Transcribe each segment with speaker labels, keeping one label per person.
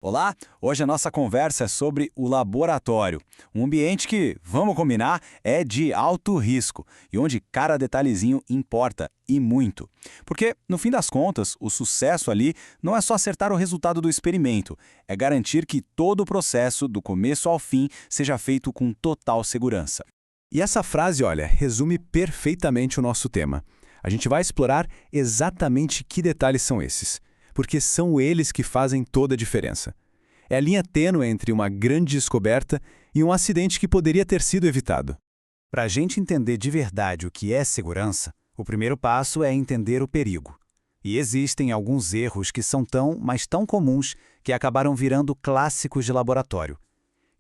Speaker 1: Olá, hoje a nossa conversa é sobre o laboratório, um ambiente que, vamos combinar, é de alto risco e onde cada detalhezinho importa e muito. Porque, no fim das contas, o sucesso ali não é só acertar o resultado do experimento, é garantir que todo o processo, do começo ao fim, seja feito com total segurança.
Speaker 2: E essa frase, olha, resume perfeitamente o nosso tema. A gente vai explorar exatamente que detalhes são esses, porque são eles que fazem toda a diferença. É a linha tênue entre uma grande descoberta e um acidente que poderia ter sido evitado.
Speaker 1: Para a gente entender de verdade o que é segurança, o primeiro passo é entender o perigo. E existem alguns erros que são mas tão comuns que acabaram virando clássicos de laboratório.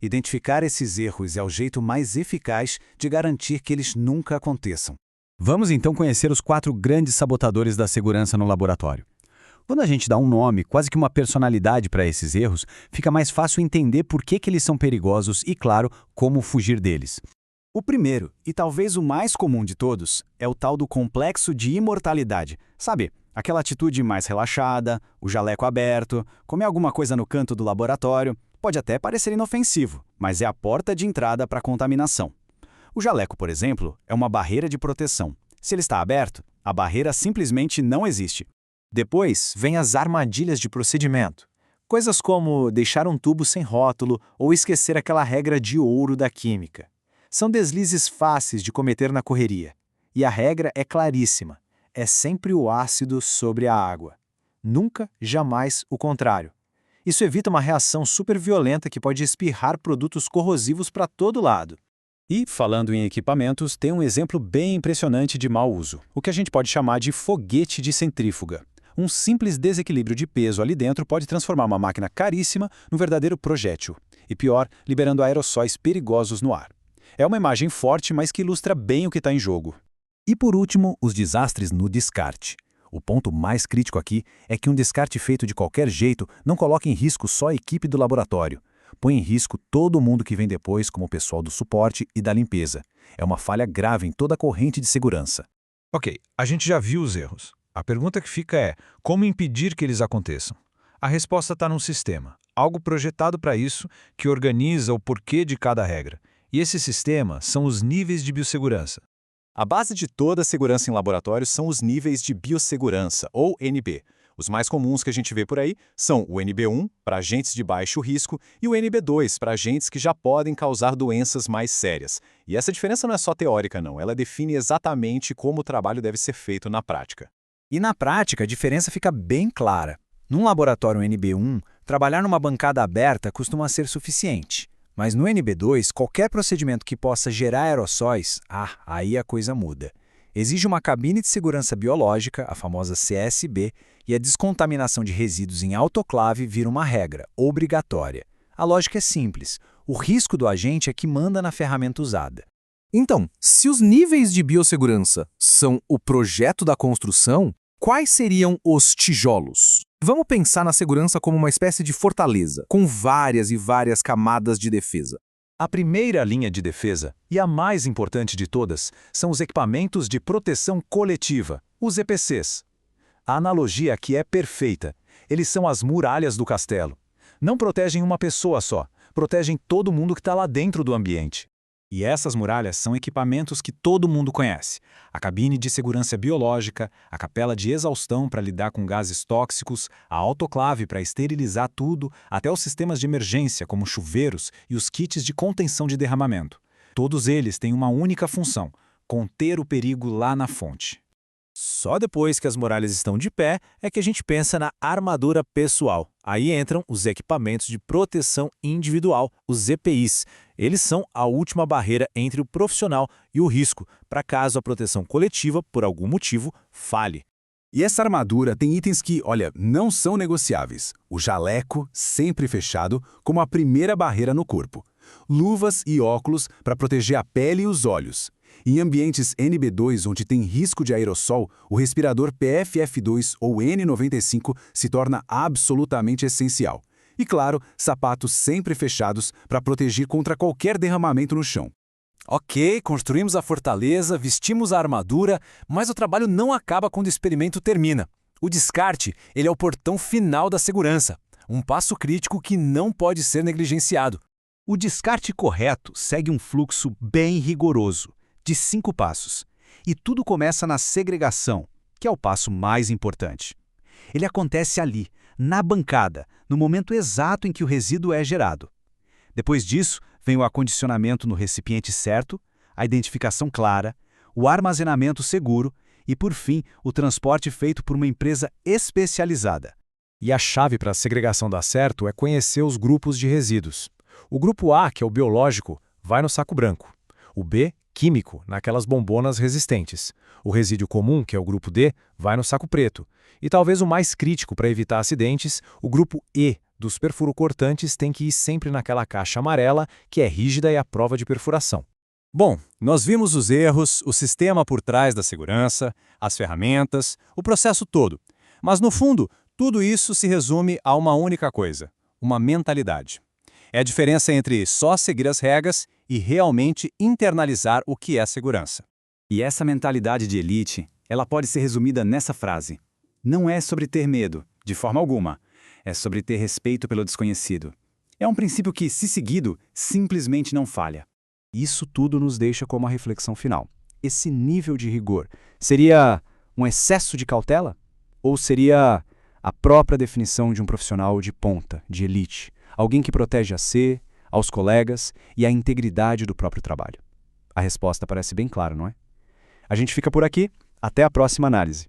Speaker 1: Identificar esses erros é o jeito mais eficaz de garantir que eles nunca aconteçam.
Speaker 2: Vamos então conhecer os 4 grandes sabotadores da segurança no laboratório. Quando a gente dá um nome, quase que uma personalidade para esses erros, fica mais fácil entender por que eles são perigosos e, claro, como fugir deles.
Speaker 1: O primeiro, e talvez o mais comum de todos, é o tal do complexo de imortalidade. Sabe, aquela atitude mais relaxada, o jaleco aberto, comer alguma coisa no canto do laboratório. Pode até parecer inofensivo, mas é a porta de entrada para a contaminação. O jaleco, por exemplo, é uma barreira de proteção. Se ele está aberto, a barreira simplesmente não existe.
Speaker 3: Depois, vem as armadilhas de procedimento. Coisas como deixar um tubo sem rótulo ou esquecer aquela regra de ouro da química. São deslizes fáceis de cometer na correria. E a regra é claríssima. É sempre o ácido sobre a água. Nunca, jamais o contrário. Isso evita uma reação super violenta que pode espirrar produtos corrosivos para todo lado.
Speaker 4: E, falando em equipamentos, tem um exemplo bem impressionante de mau uso, o que a gente pode chamar de foguete de centrífuga. Um simples desequilíbrio de peso ali dentro pode transformar uma máquina caríssima num verdadeiro projétil. E pior, liberando aerossóis perigosos no ar. É uma imagem forte, mas que ilustra bem o que está em jogo.
Speaker 2: E por último, os desastres no descarte. O ponto mais crítico aqui é que um descarte feito de qualquer jeito não coloca em risco só a equipe do laboratório. Põe em risco todo mundo que vem depois, como o pessoal do suporte e da limpeza. É uma falha grave em toda a corrente de segurança.
Speaker 5: Ok, a gente já viu os erros. A pergunta que fica é, como impedir que eles aconteçam? A resposta está num sistema, algo projetado para isso, que organiza o porquê de cada regra. E esse sistema são os níveis de biossegurança.
Speaker 6: A base de toda a segurança em laboratórios são os níveis de biossegurança, ou NB. Os mais comuns que a gente vê por aí são o NB1, para agentes de baixo risco, e o NB2, para agentes que já podem causar doenças mais sérias. E essa diferença não é só teórica, não. Ela define exatamente como o trabalho deve ser feito na prática.
Speaker 3: E na prática, a diferença fica bem clara. Num laboratório NB1, trabalhar numa bancada aberta costuma ser suficiente. Mas no NB2, qualquer procedimento que possa gerar aerossóis, aí a coisa muda. Exige uma cabine de segurança biológica, a famosa CSB, e a descontaminação de resíduos em autoclave vira uma regra, obrigatória. A lógica é simples. O risco do agente é que manda na ferramenta usada.
Speaker 7: Então, se os níveis de biossegurança são o projeto da construção, quais seriam os tijolos? Vamos pensar na segurança como uma espécie de fortaleza, com várias e várias camadas de defesa.
Speaker 4: A primeira linha de defesa, e a mais importante de todas, são os equipamentos de proteção coletiva, os EPCs. A analogia aqui é perfeita. Eles são as muralhas do castelo. Não protegem uma pessoa só, protegem todo mundo que está lá dentro do ambiente. E essas muralhas são equipamentos que todo mundo conhece. A cabine de segurança biológica, a capela de exaustão para lidar com gases tóxicos, a autoclave para esterilizar tudo, até os sistemas de emergência, como chuveiros e os kits de contenção de derramamento. Todos eles têm uma única função: conter o perigo lá na fonte.
Speaker 3: Só depois que as muralhas estão de pé é que a gente pensa na armadura pessoal. Aí entram os equipamentos de proteção individual, os EPIs. Eles são a última barreira entre o profissional e o risco, para caso a proteção coletiva, por algum motivo, falhe.
Speaker 2: E essa armadura tem itens que, olha, não são negociáveis. O jaleco, sempre fechado, como a primeira barreira no corpo. Luvas e óculos para proteger a pele e os olhos. Em ambientes NB2, onde tem risco de aerossol, o respirador PFF2 ou N95 se torna absolutamente essencial. E, claro, sapatos sempre fechados para proteger contra qualquer derramamento no chão.
Speaker 3: Ok, construímos a fortaleza, vestimos a armadura, mas o trabalho não acaba quando o experimento termina. O descarte, ele é o portão final da segurança.
Speaker 2: um passo crítico que não pode ser negligenciado.
Speaker 1: O descarte correto segue um fluxo bem rigoroso, de 5 passos. E tudo começa na segregação, que é o passo mais importante. Ele acontece ali, na bancada, no momento exato em que o resíduo é gerado. Depois disso, vem o acondicionamento no recipiente certo, a identificação clara, o armazenamento seguro e, por fim, o transporte feito por uma empresa especializada.
Speaker 6: E a chave para a segregação dar certo é conhecer os grupos de resíduos. O grupo A, que é o biológico, vai no saco branco. O B, químico, naquelas bombonas resistentes. O resíduo comum, que é o grupo D, vai no saco preto. E talvez o mais crítico para evitar acidentes, o grupo E, dos perfurocortantes, tem que ir sempre naquela caixa amarela, que é rígida e à prova de perfuração. Bom, nós vimos os erros, o sistema por trás da segurança, as ferramentas, o processo todo. Mas, no fundo, tudo isso se resume a uma única coisa: uma mentalidade. É a diferença entre só seguir as regras e realmente internalizar o que é segurança.
Speaker 1: E essa mentalidade de elite, ela pode ser resumida nessa frase: não é sobre ter medo, de forma alguma. É sobre ter respeito pelo desconhecido. É um princípio que, se seguido, simplesmente não falha. Isso tudo nos deixa como a reflexão final. Esse nível de rigor seria um excesso de cautela? Ou seria a própria definição de um profissional de ponta, de elite? Alguém que protege a si, aos colegas e a integridade do próprio trabalho? A resposta parece bem clara, não é? A gente fica por aqui. Até a próxima análise.